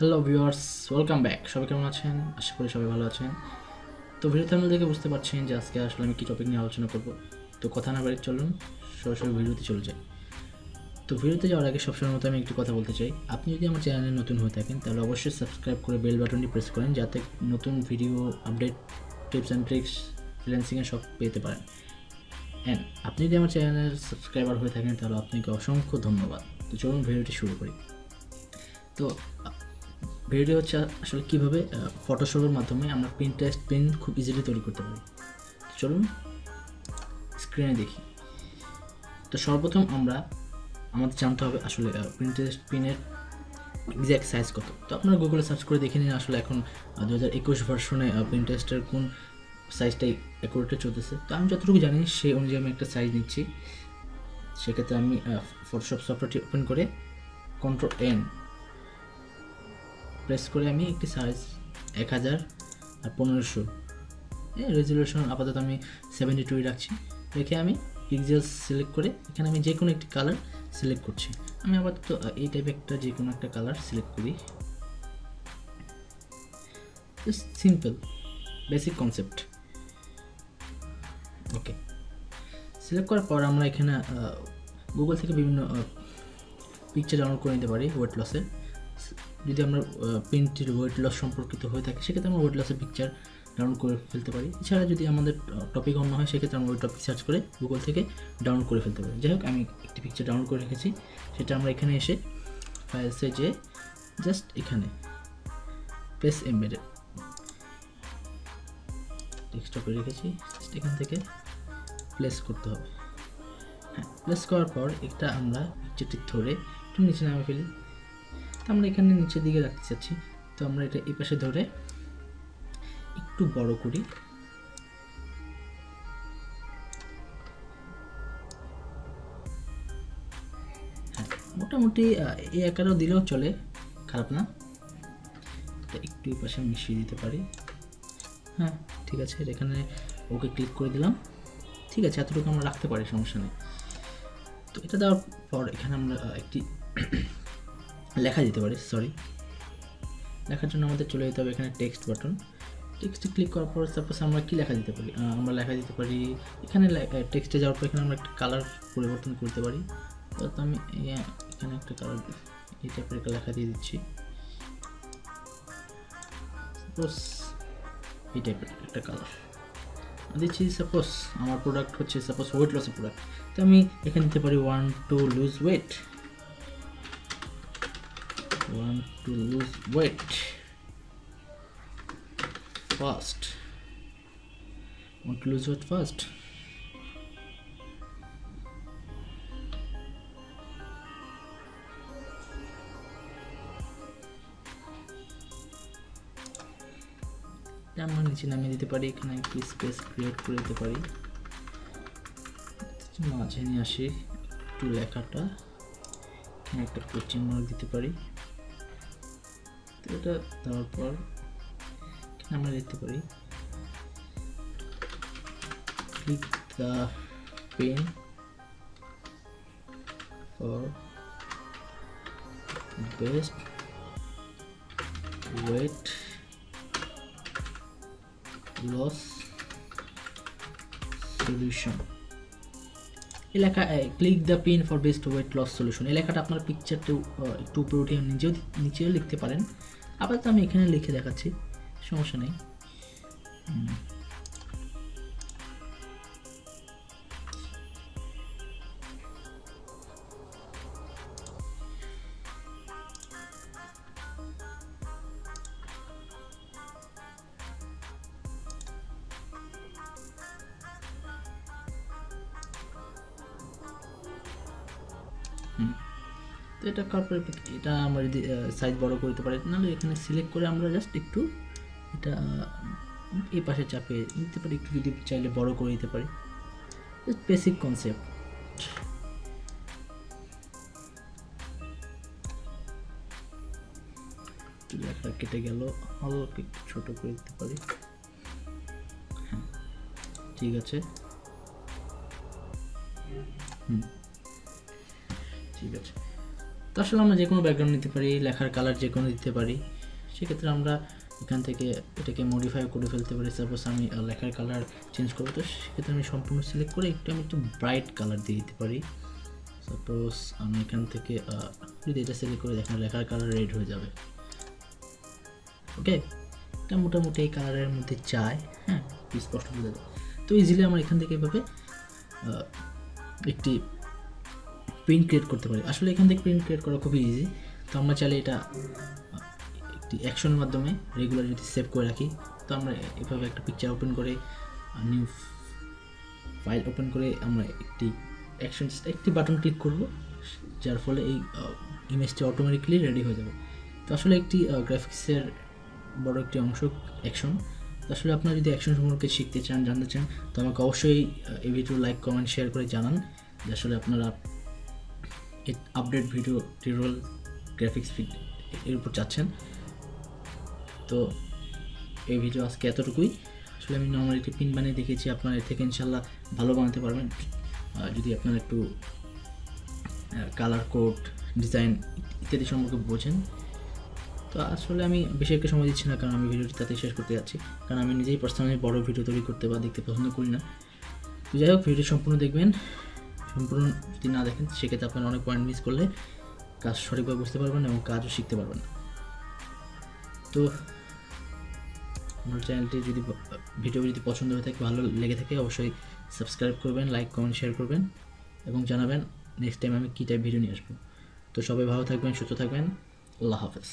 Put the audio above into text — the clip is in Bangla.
Hello viewers, welcome back. সবাই কেমন আছেন? আশা করি সবাই ভালো আছেন। তো ভিডিওতে আমরা দেখে বুঝতে পারছেন যে আজকে আসলে আমি কী টপিক নিয়ে আলোচনা করব। তো কথা না বাড়ি চলুন সরাসরি ভিডিওতে চলে যাই। তো ভিডিওতে যাওয়ার আগে সবসময় মতো আমি একটু কথা বলতে চাই। আপনি যদি আমার চ্যানেলে নতুন হয়ে থাকেন তাহলে অবশ্যই সাবস্ক্রাইব করে বেল বাটনটি প্রেস করেন, যাতে নতুন video update, tips and tricks, ফ্রিল্যান্সিংয়ে সব পেতে পারেন। অ্যান্ড আপনি যদি আমার চ্যানেলের সাবস্ক্রাইবার হয়ে থাকেন তাহলে আপনাকে অসংখ্য ধন্যবাদ। তো চলুন ভিডিওটি শুরু করি। তো ভিডিও হচ্ছে আসলে কীভাবে ফটোশপের মাধ্যমে আমরা পিনটারেস্ট পিন খুব ইজিলি তৈরি করতে পারি। চলুন স্ক্রিনে দেখি। তো সর্বপ্রথম আমাদের জানতে হবে আসলে পিনটারেস্ট পিনের এক্স্যাক্ট সাইজ কত। তো আপনারা গুগলে সার্চ করে দেখে নিন আসলে এখন 2021 ভার্সনে পিনটারেস্টের কোন সাইজটাই অ্যাকুরেটে চলতেছে। তো আমি যতটুকু জানি সেই অনুযায়ী আমি একটা সাইজ নিচ্ছি। সেক্ষেত্রে আমি ফটোশপ সফটওয়্যারটি ওপেন করে Ctrl+N প্রেস করে আমি একটি সাইজ 1000 আর 1500 রেজলিউশন আপাতত আমি 72 রাখছি। রেখে আমি পিক্সেলস সিলেক্ট করে এখানে আমি যে কোনো একটি কালার সিলেক্ট করছি। আমি আপাতত এই টাইপের একটা যে কোনো একটা কালার সিলেক্ট করি। Just simple basic concept. Okay, select করার পর আমরা এখানে গুগল থেকে বিভিন্ন পিকচার ডাউনলোড করে নিতে পারি ওয়েট লসের। যদি আমরা পেনটির ওয়েট লস সম্পর্কিত হয়ে থাকে সেক্ষেত্রে আমরা ওয়েট লসের পিকচার ডাউনলোড করে ফেলতে পারি। এছাড়া যদি আমাদের টপিক অন্য হয় সেক্ষেত্রে আমরা ওই টপিক সার্চ করে গুগল থেকে ডাউনলোড করে ফেলতে পারি। যাই হোক, আমি একটি পিকচার ডাউনলোড করে রেখেছি। সেটা আমরা এখানে এসে ফাইলসে যে জাস্ট এখানে প্রেস এমবেডেড ডেস্কটপে রেখেছি, জাস্ট এখান থেকে প্লেস করতে হবে। হ্যাঁ, প্লেস করার পর এটা আমরা পিকচারটি ধরে একটু নিচে নামে ফেলি। তো আমরা এখানে নিচের দিকে রাখতে চাচ্ছি, তো আমরা এটা এই পাশে ধরে একটু বড় করি। হ্যাঁ, মোটামুটি এই আকারেও দিলেও চলে, খারাপ না। একটু এই পাশে মিশিয়ে দিতে পারি। হ্যাঁ, ঠিক আছে, এখানে ওকে ক্লিক করে দিলাম। ঠিক আছে, এতটুকু আমরা রাখতে পারি, সমস্যা নেই। তো এটা দেওয়ার পর এখানে আমরা একটি লেখা দিতে পারি। লেখার জন্য আমাদের চলে যেতে হবে এখানে টেক্সট বাটন। টেক্সটে ক্লিক করার পর সাপোজ আমরা কী লেখা দিতে পারি, আমরা লেখা দিতে পারি এখানে টেক্সটে যাওয়ার পর এখানে আমরা একটা কালার পরিবর্তন করতে পারি। তো আমি এখানে একটা কালার এই টাইপের একটা লেখা দিয়ে দিচ্ছি। সাপোজ এই টাইপের একটা কালার দিচ্ছি। সাপোজ আমার প্রোডাক্ট হচ্ছে ওয়েট লসের প্রোডাক্ট, তো আমি এখানে দিতে পারি want to lose weight fast. আমরা নিচে নামিয়ে দিতে পারি। এখানে একটি স্পেস ক্রিয়েট করে দিতে পারি, মাঝে নিয়ে আসি একটু লেখাটা, এখানে একটা কোচিং মার্ক দিতে পারি। তো এটা দেওয়ার পর এখানে আমরা লিখতে পারি click the pen for best weight loss solution। এলাকা click the pin for best weight loss solution. এই লেখাটা আপনার পিকচারটা একটু উপরে উঠে নিচেও লিখতে পারেন। আপাতত আমি এখানে লিখে দেখাচ্ছি, সমস্যা নেই। তো এটা করার পরে এটা আমরা যদি সাইজ বড় করতে পারি, নাহলে এখানে সিলেক্ট করে আমরা জাস্ট একটু এটা এই পাশে চাপিয়ে নিতে পারি। একটু যদি চাইলে বড় করে দিতে পারি। Basic concept. লেখা কেটে গেল, হালকা একটু ছোট করে দিতে পারি। হ্যাঁ, ঠিক আছে। ঠিক আছে, তো আসলে আমরা যে কোনো ব্যাকগ্রাউন্ড নিতে পারি, লেখার কালার যে কোনো দিতে পারি। সেক্ষেত্রে আমরা এখান থেকে এটাকে মডিফাই করে ফেলতে পারি। সাপোজ আমি লেখার কালার চেঞ্জ করবো, তো সেক্ষেত্রে আমি সম্পূর্ণ সিলেক্ট করে আমি একটু ব্রাইট কালার দিয়ে দিতে পারি। সাপোজ আমি এখান থেকে যদি এটা সিলেক্ট করে দেখেন লেখার কালার রেড হয়ে যাবে। ওকে, এটা মোটামুটি এই কালারের মধ্যে চাই, হ্যাঁ, স্পষ্ট বোঝা যায়। তো ইজিলি আমরা এখান থেকে এভাবে একটি প্রিন্ট ক্রিয়েট করতে পারি। আসলে এখান থেকে প্রিন্ট ক্রিয়েট করা খুবই ইজি। তো আমরা চাইলে এটা একটি অ্যাকশনের মাধ্যমে রেগুলার যদি সেভ করে রাখি, তো আমরা এভাবে একটা পিকচার ওপেন করে নিউ ফাইল ওপেন করে আমরা একটি বাটন ক্লিক করব, যার ফলে এই ইমেজটি অটোমেটিকলি রেডি হয়ে যাবে। তো আসলে একটি গ্রাফিক্সের বড় একটি অংশ অ্যাকশন। তো আসলে আপনারা যদি অ্যাকশন সম্পর্কে শিখতে চান, জানতে চান, তো আমাকে অবশ্যই এই ভিডিও লাইক, কমেন্ট, শেয়ার করে জানান যে আসলে আপনারা আপডেট ভিডিও টিউটোরিয়াল গ্রাফিক্স এর উপর চাচ্ছেন। তো এই ভিডিও আজকে এতটুকুই। আসলে আমি নর্মাল একটি পিন বানিয়ে দেখেছি, আপনারা এর থেকে ইনশাল্লাহ ভালো বানাতে পারবেন যদি আপনারা একটু কালার কোড, ডিজাইন ইত্যাদি সম্পর্কে বোঝেন। তো আসলে আমি বেশি একটা সময় দিচ্ছি না, কারণ আমি ভিডিওটি তাতে শেষ করতে যাচ্ছি, কারণ আমি নিজেই পার্সোনালি বড় ভিডিও তৈরি করতে বা দেখতে পছন্দ করি না। তো যাই হোক, ভিডিও সম্পূর্ণ দেখবেন। সম্পূর্ণ যদি না দেখেন সেক্ষেত্রে আপনারা অনেক পয়েন্ট মিস করলে কাজ সঠিকভাবে বুঝতে পারবেন এবং কাজও শিখতে পারবেন না। তো আমার চ্যানেলটি ভিডিও যদি পছন্দ হয়ে থাকে, ভালো লেগে থাকে, অবশ্যই সাবস্ক্রাইব করবেন, লাইক, কমেন্ট, শেয়ার করবেন এবং জানাবেন নেক্সট টাইম আমি কী টাইপ ভিডিও নিয়ে আসবো। তো সবাই ভালো থাকবেন, সুস্থ থাকবেন। আল্লাহ হাফেজ।